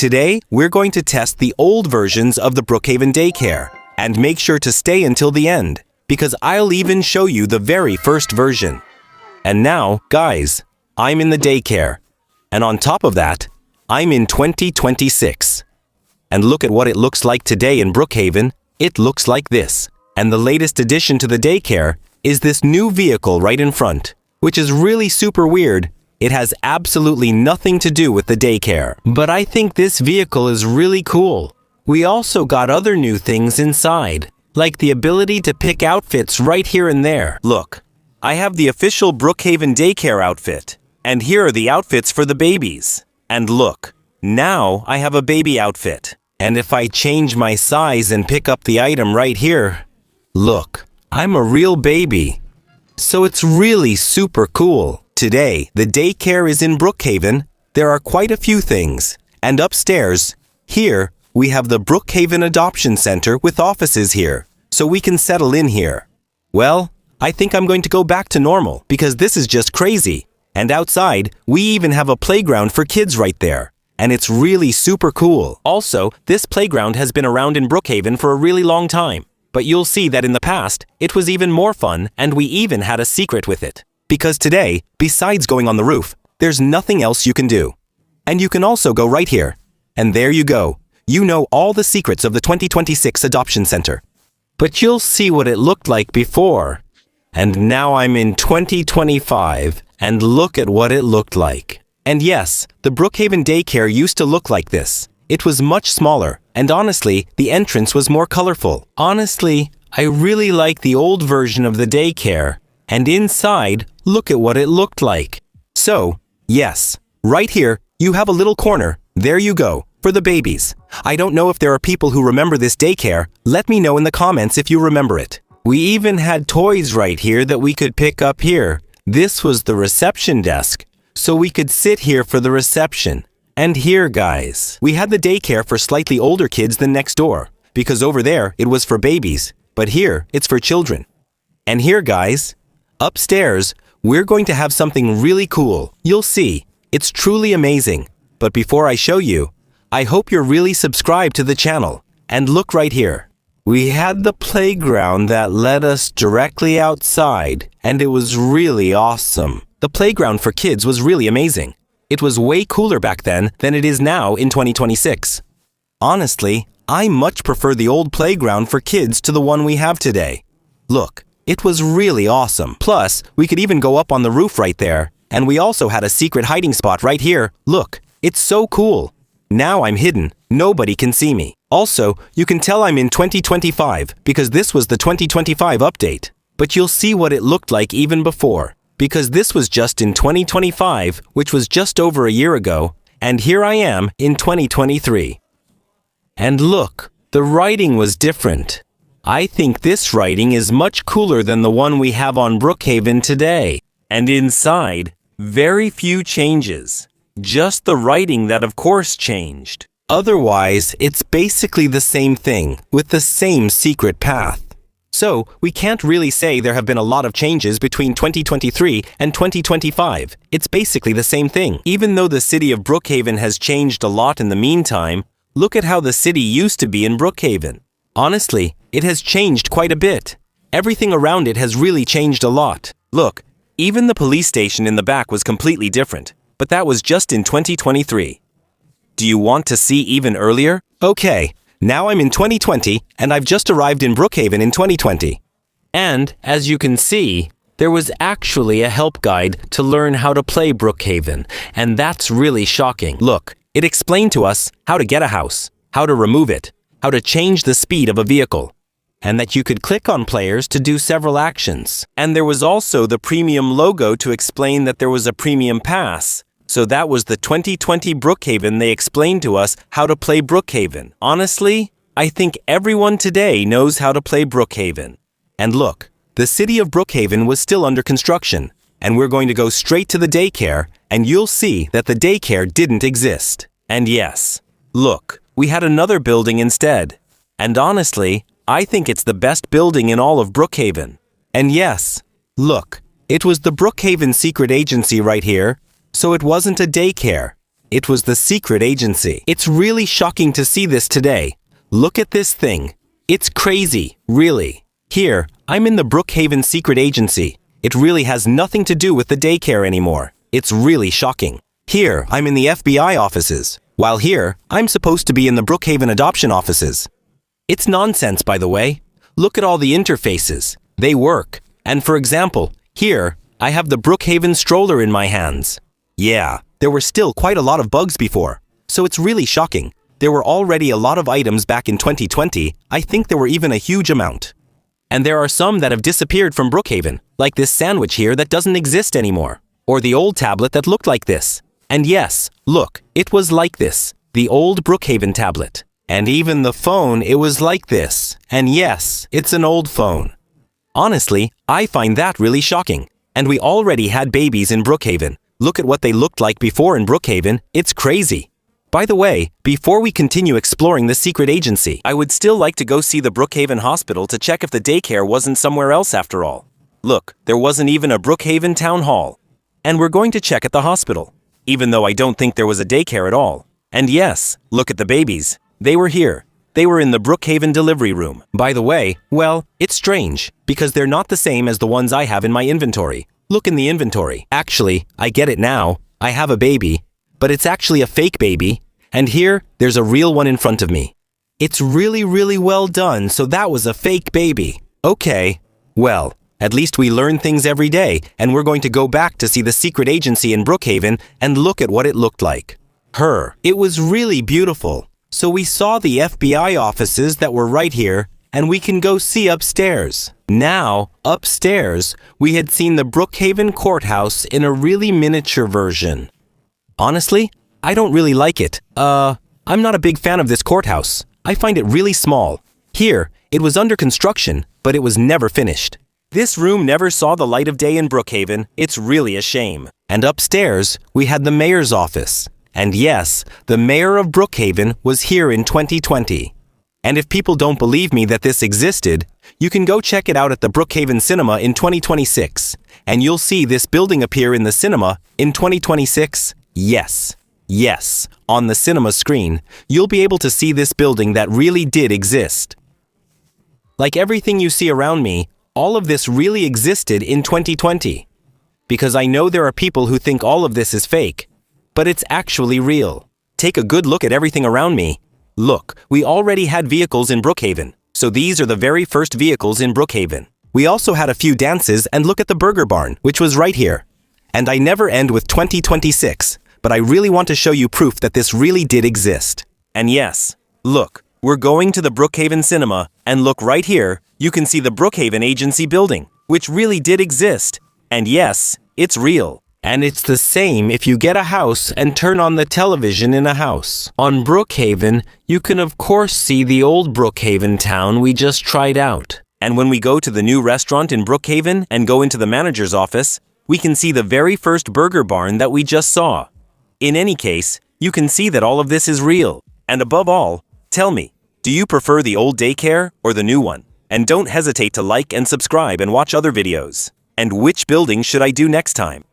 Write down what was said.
Today, we're going to test the old versions of the Brookhaven Daycare, and make sure to stay until the end, because I'll even show you the very first version. And now, guys, I'm in the daycare, and on top of that, I'm in 2026. And look at what it looks like today in Brookhaven. It looks like this. And the latest addition to the daycare is this new vehicle right in front, which is really super weird. It has absolutely nothing to do with the daycare. But I think this vehicle is really cool. We also got other new things inside, like the ability to pick outfits right here and there. Look, I have the official Brookhaven Daycare outfit, and here are the outfits for the babies. And look, now I have a baby outfit. And if I change my size and pick up the item right here, look, I'm a real baby. So it's really super cool. Today, the daycare is in Brookhaven. There are quite a few things. And upstairs, here, we have the Brookhaven Adoption Center with offices here, so we can settle in here. Well, I think I'm going to go back to normal because this is just crazy. And outside, we even have a playground for kids right there. And it's really super cool. Also, this playground has been around in Brookhaven for a really long time. But you'll see that in the past, it was even more fun, and we even had a secret with it. Because today, besides going on the roof, there's nothing else you can do. And you can also go right here. And there you go. You know all the secrets of the 2026 Adoption Center. But you'll see what it looked like before. And now I'm in 2025, and look at what it looked like. And yes, the Brookhaven Daycare used to look like this. It was much smaller, and honestly, the entrance was more colorful. Honestly, I really like the old version of the daycare, and inside, look at what it looked like. So, yes, right here, you have a little corner. There you go, for the babies. I don't know if there are people who remember this daycare. Let me know in the comments if you remember it. We even had toys right here that we could pick up here. This was the reception desk, so we could sit here for the reception. And here, guys, we had the daycare for slightly older kids than next door, because over there it was for babies, but here it's for children. And here, guys, upstairs, we're going to have something really cool. You'll see, it's truly amazing. But before I show you, I hope you're really subscribed to the channel. And look right here. We had the playground that led us directly outside, and it was really awesome. The playground for kids was really amazing. It was way cooler back then than it is now in 2026. Honestly, I much prefer the old playground for kids to the one we have today. Look, it was really awesome. Plus, we could even go up on the roof right there. And we also had a secret hiding spot right here. Look, it's so cool. Now I'm hidden. Nobody can see me. Also, you can tell I'm in 2025 because this was the 2025 update. But you'll see what it looked like even before, because this was just in 2025, which was just over a year ago, and here I am in 2023. And look, the writing was different. I think this writing is much cooler than the one we have on Brookhaven today. And inside, very few changes. Just the writing that of course changed. Otherwise, it's basically the same thing, with the same secret path. So, we can't really say there have been a lot of changes between 2023 and 2025. It's basically the same thing. Even though the city of Brookhaven has changed a lot in the meantime, look at how the city used to be in Brookhaven. Honestly, it has changed quite a bit. Everything around it has really changed a lot. Look, even the police station in the back was completely different, but that was just in 2023. Do you want to see even earlier? Okay, now I'm in 2020, and I've just arrived in Brookhaven in 2020. And, as you can see, there was actually a help guide to learn how to play Brookhaven, and that's really shocking. Look, it explained to us how to get a house, how to remove it, how to change the speed of a vehicle, and that you could click on players to do several actions. And there was also the premium logo to explain that there was a premium pass. So that was the 2020 Brookhaven. They explained to us how to play Brookhaven. Honestly, I think everyone today knows how to play Brookhaven. And look, the city of Brookhaven was still under construction, and we're going to go straight to the daycare, and you'll see that the daycare didn't exist. And yes, look, we had another building instead. And honestly, I think it's the best building in all of Brookhaven. And yes, look, it was the Brookhaven Secret Agency right here. So it wasn't a daycare. It was the secret agency. It's really shocking to see this today. Look at this thing. It's crazy, really. Here, I'm in the Brookhaven secret agency. It really has nothing to do with the daycare anymore. It's really shocking. Here, I'm in the FBI offices, while here, I'm supposed to be in the Brookhaven adoption offices. It's nonsense, by the way. Look at all the interfaces. They work. And for example, here, I have the Brookhaven stroller in my hands. Yeah, there were still quite a lot of bugs before, so it's really shocking. There were already a lot of items back in 2020. I think there were even a huge amount. And there are some that have disappeared from Brookhaven, like this sandwich here that doesn't exist anymore, or the old tablet that looked like this. And yes, look, it was like this, the old Brookhaven tablet. And even the phone, it was like this. And yes, it's an old phone. Honestly, I find that really shocking. And we already had babies in Brookhaven. Look at what they looked like before in Brookhaven. It's crazy. By the way, before we continue exploring the secret agency, I would still like to go see the Brookhaven hospital to check if the daycare wasn't somewhere else after all. Look, there wasn't even a Brookhaven town hall. And we're going to check at the hospital, even though I don't think there was a daycare at all. And yes, look at the babies. They were here. They were in the Brookhaven delivery room. By the way, well, it's strange, because they're not the same as the ones I have in my inventory. Look in the inventory. Actually, I get it now. I have a baby, but it's actually a fake baby, and here, there's a real one in front of me. It's really, really well done, so that was a fake baby. Okay, well, at least we learn things every day, and we're going to go back to see the secret agency in Brookhaven and look at what it looked like. It was really beautiful. So we saw the FBI offices that were right here, and we can go see upstairs. Now, upstairs, we had seen the Brookhaven courthouse in a really miniature version. Honestly, I don't really like it. I'm not a big fan of this courthouse. I find it really small. Here, it was under construction, but it was never finished. This room never saw the light of day in Brookhaven. It's really a shame. And upstairs, we had the mayor's office. And yes, the mayor of Brookhaven was here in 2020. And if people don't believe me that this existed, you can go check it out at the Brookhaven Cinema in 2026. And you'll see this building appear in the cinema in 2026. Yes, on the cinema screen, you'll be able to see this building that really did exist. Like everything you see around me, all of this really existed in 2020. Because I know there are people who think all of this is fake, but it's actually real. Take a good look at everything around me. Look, we already had vehicles in Brookhaven, so these are the very first vehicles in Brookhaven. We also had a few dances, and look at the burger barn, which was right here. And I never end with 2026, but I really want to show you proof that this really did exist. And yes, look, we're going to the Brookhaven Cinema, and look right here, you can see the Brookhaven Agency building, which really did exist. And yes, it's real. And it's the same if you get a house and turn on the television in a house. On Brookhaven, you can of course see the old Brookhaven town we just tried out. And when we go to the new restaurant in Brookhaven and go into the manager's office, we can see the very first burger barn that we just saw. In any case, you can see that all of this is real. And above all, tell me, do you prefer the old daycare or the new one? And don't hesitate to like and subscribe and watch other videos. And which building should I do next time?